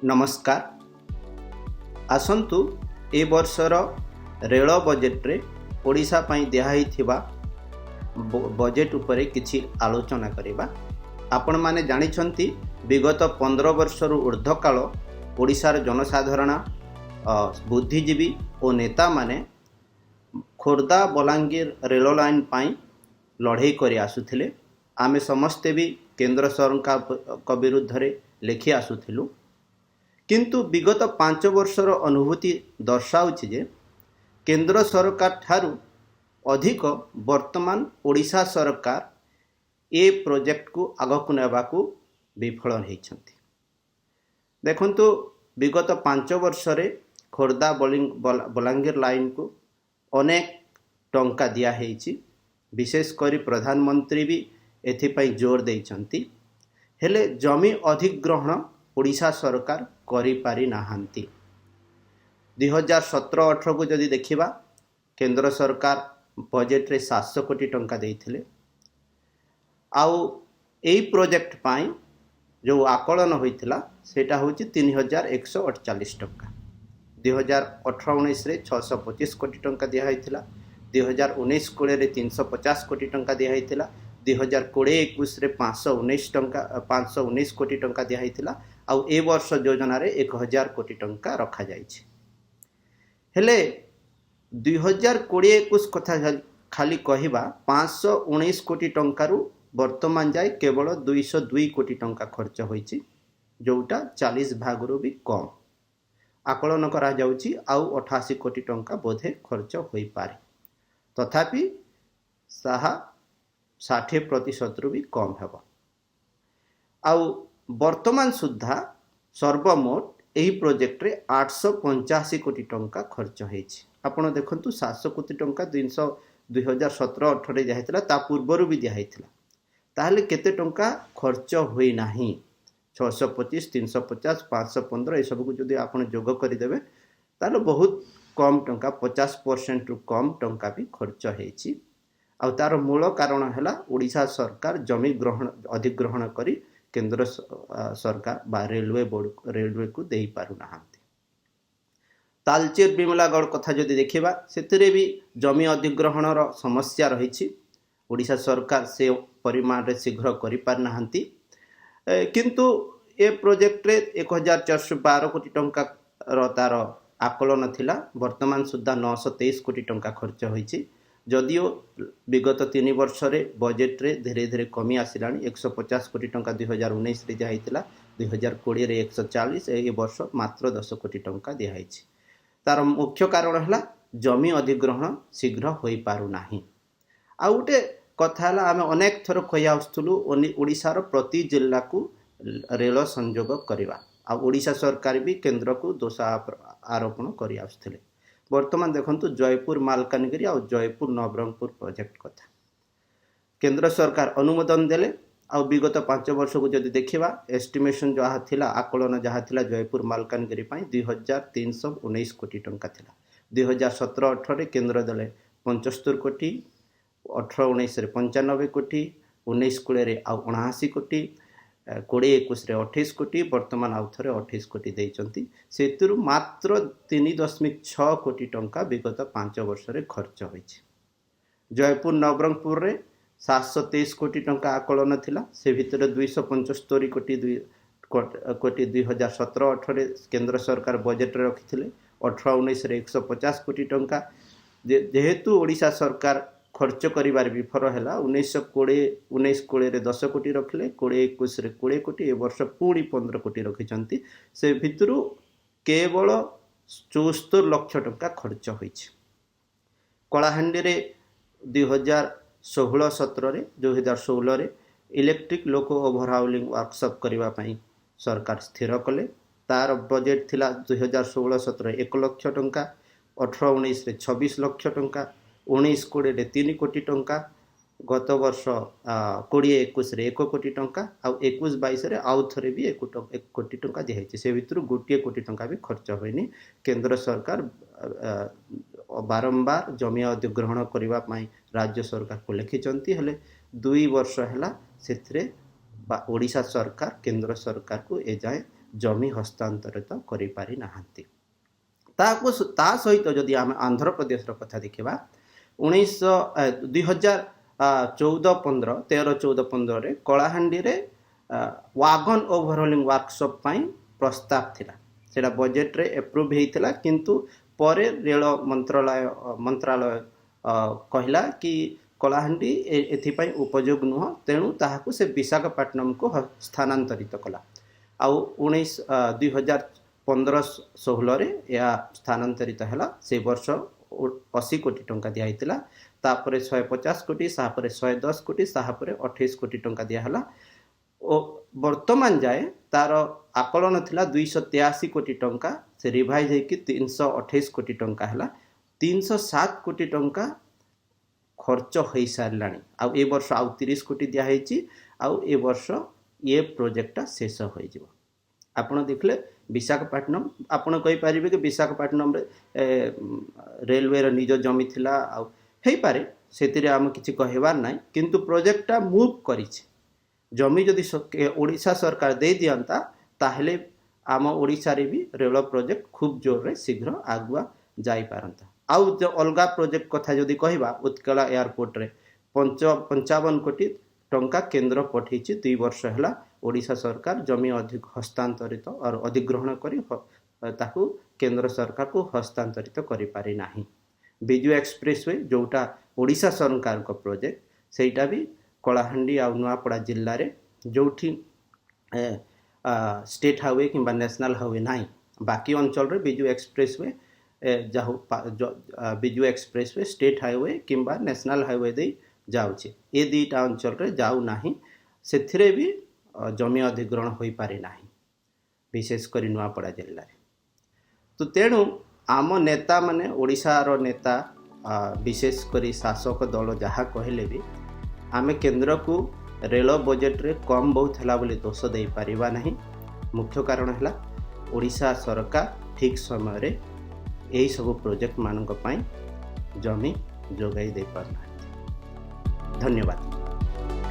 नमस्कार। आसंतु ए वर्षर rail budget रे ओडिशा पई दिहाइथिबा बजेट उपरे किछि आलोचना करिबा। आपण माने जानिछंती विगत 15 वर्षर ऊर्ध्वकाल ओडिशार जनसाधारण बुद्धिजीवी और नेता माने खोर्धा बलांगीर रेल लाइन पई लड़ाई करि आसुथिले। आमे समस्ते भी केंद्र सरकार विरुद्ध रे लेखि आसुथिलु, किंतु विगत 5 वर्षर अनुभूति दर्शाउछि जे केंद्र सरकार ठारू अधिक वर्तमान ओडिशा सरकार ए प्रोजेक्ट को आगकु नेबाकू विफल होइछंती। देखंतु विगत 5 वर्षरे खोर्धा बलांगीर लाइन को अनेक टंका दिया हेइछि। विशेष करी प्रधानमंत्री भी एथिपाई जोर देइछंती, हेले जमी अधिग्रहण ओडिशा सरकार करि पारि नाहांती। 2017-18 को जदि देखिबा, केंद्र सरकार बजेट रे 700 कोटी टंका देइथिले। आउ एई प्रोजेक्ट पाई जो आकलन होइथिला सेटा होछि 3148 टंका। 2018-19 रे 625 कोटी टंका दिया हेइथिला। 2019-20 रे 350 कोटी टंका दिया हेइथिला। 2020-21 रे 519 कोटी टंका दिया हेइथिला। आउ ए वर्ष योजना रे 1000 कोटी टंका रखा जाइछि। हेले 2020-21 कथा खाली कहिबा 519 कोटी टंका रु वर्तमान जाय केवल 202 कोटी टंका खर्च होइछि, जोटा 40 भाग रु भी कम आकलन करा जाउछि। आउ 88 कोटी टंका बोधे खर्च होई पारे, तथापि साहा 60% रु भी कम हेबो। आउ वर्तमान सुद्धा सर्वमोट एही प्रोजेक्ट रे 885 कोटी टंका खर्च होइछि। आपण देखंतु 700 कोटी टंका 2017-18 जाहितला, ता पूर्वरु भी दिहाइतला। ताहले केते टंका खर्च होई नाही? 625, 350, 515 ए सब को जदि आपण जोग करि देबे ताले बहुत कम टंका 50% रु कम टंका भी खर्च होइछि। आ तार मूल कारण हैला ओडिशा सरकार जमी अधिग्रहण करी केंद्र सरकार बा रेलवे को देई पारु नाहांती। तालचेर बिमलागढ़ कथा जदि देखिबा, सेतिरे भी जमी अधिग्रहण रो समस्या रहिछि। ओडिशा सरकार से परिमाण रे शीघ्र करि पार नाहांती, किंतु ए प्रोजेक्ट रे 1412 कोटी टंका रो तार आकलन थिला। वर्तमान सुद्धा 923 कोटी टंका खर्च होइछि। जदियो विगत 3 वर्ष रे बजेट रे धीरे धीरे कमी आसिलानी। 150 कोटी टंका 2019 रे जाहितला, 2020 रे 140, ए वर्ष मात्र 10 कोटी टंका दिया हेछि। तार मुख्य कारण हला जमी अधिग्रहण शीघ्र होई पारु नाही। आ उटे कथा हला आमे अनेक थर कहि आउस्तुलु ओडिसा रो प्रति जिल्ला को रेल संयोग करिवा। आ ओडिशा सरकार भी केंद्र को दोष आरोपण करि आउस्तले। वर्तमान देखंतु जयपुर मालकानगिरी और जयपुर नवरंगपुर प्रोजेक्ट कथा केंद्र सरकार अनुमोदन देले। आ विगत 5 वर्ष को जदि देखिबा, एस्टिमेशन जहा थिला, आकलन जहा थिला जयपुर मालकानगिरी पई 2319 कोटी टंका थिला। 2017-18 रे केंद्र देले 75 कोटी, 18-19 रे 95 कोटी, 19-20 रे 79 कोटी, 20-21 रे 28 कोटी, वर्तमान आउ थरे 28 कोटी देइचंती। सेतिरु मात्र 3.6 कोटी टंका विगत 5 वर्ष रे खर्च होइछि। जयपुर नवरंगपुर रे 723 कोटी टंका आकलन थिला। से भितर 275 कोटी 2017-18 रे केंद्र सरकार बजेट रे रखिथिले। 18-19 रे 150 कोटी टंका जेहेतु ओडिशा सरकार खर्च करिबार विफल हैला। 19-20 रे 10 कोटी रखले, 20-21 रे 20 कोटी, ए वर्ष पूरी 15 कोटी रखिचंती। से भितरु केवल 74 लाख टंका खर्च होइछि। कलाहांडी रे 2016-17 रे 2016 रे इलेक्ट्रिक लोको ओभरहाउलिंग वर्कशॉप करिबा पई सरकार स्थिर कले। तार बजेट थिला 2016-17 1 लाख टंका, 18-19 रे 26 लाख टंका, 19-20 रे 3 कोटी टंका, गत वर्ष 20-21 रे 1 कोटी टंका, आ 21-22 रे आउ थरे भी 1 कोटी टंका दिहाइछि। से भितरु 1 कोटी टंका भी खर्च होइनी। केंद्र सरकार बारंबार जमी अधिग्रहण करिबा पई राज्य सरकार को लिखिचंती, हेले 2 वर्ष हैला सेथिरे ओडिशा सरकार केंद्र सरकार को ए जाए जमी हस्तांतरित करि पारि नाहंती। ता सहित जदि आम आंध्र प्रदेश कथा देखा 2013-14-15 कलाहांडी रे वागन ओभरहोलिंग वर्कशॉप प्रस्ताव थिला सेटा बजेट रे एप्रूव हेइतिला किंतु परे रेल मंत्रालय कहला कि कलाहांडी एथिपाई उपयोग नुह तेणु ताहाकु से विशाखापट्टनम को स्थानांतरित कला आउ 2015-16 रे या स्थानांतरित हैला से वर्ष 80 कोटी टंका दिया हितला तापरे 150 कोटी सापरे 110 कोटी सापरे 28 कोटी टंका दिया हला ओ वर्तमान जाए तार आकलन थिला 283 कोटी टंका से रिवाइज हेकि 328 कोटी टंका हला 307 कोटी टंका खर्च हो साराणी आउ ए वर्ष आउ 30 कोटी दिया हेची आउ ए वर्ष ये प्रोजेक्ट शेष हो जिवो। आपण देखले विशाखापट्टनम आपण कहि परिबे कि विशाखापट्टनम रे रेलवे रो निज जमी थिला आउ हेई पारे सेतिरे हम किछि कहबार नै किंतु प्रोजेक्टटा मूव करिछि जमी जदि ओडिशा सरकार दे दियंता ताहले आम ओडिशा रे भी रेल प्रोजेक्ट खूब जोर रे शीघ्र आगुआ जाई पारंता। आउ जो अलगा प्रोजेक्ट कथा जदि कहबा उत्कला एयरपोर्ट रे 55 कोटी टंका केंद्र पठेछि 2 वर्ष हैला ओडिशा सरकार जमी अधिक हस्तांतरित और अधिग्रहण करी ताकू केंद्र सरकार को हस्तांतरित करि पारि नाही। बिजू एक्सप्रेसवे जोटा ओडिशा सरकार को प्रोजेक्ट सेटा भी कलाहांडी आ नुआपड़ा जिल्ला रे जोठी स्टेट हाईवे किंबा नेशनल हाईवे नाही बाकी अंचल रे बिजू एक्सप्रेसवे जाहु बिजू एक्सप्रेसवे स्टेट हाईवे किंबा नेशनल हाईवे दे जाउछि ए दीटा अंचल रे जाउ नाही सेथिरे भी जमी अधिग्रहण होई पारि नाही विशेष करी नुआपड़ा जिल्ला रे। तो तेणु आम नेता माने ओडिशा रो नेता विशेष करी शासक दल जहाँ कहले भी आमे केंद्र को रेल बजेट रे कम बहुत हला बोली दोष दे पारिबा नहीं। मुख्य कारण हला ओडिशा सरकार ठीक समय रे एही सब प्रोजेक्ट मानक पई जमी जोगाई दे पारना। धन्यवाद।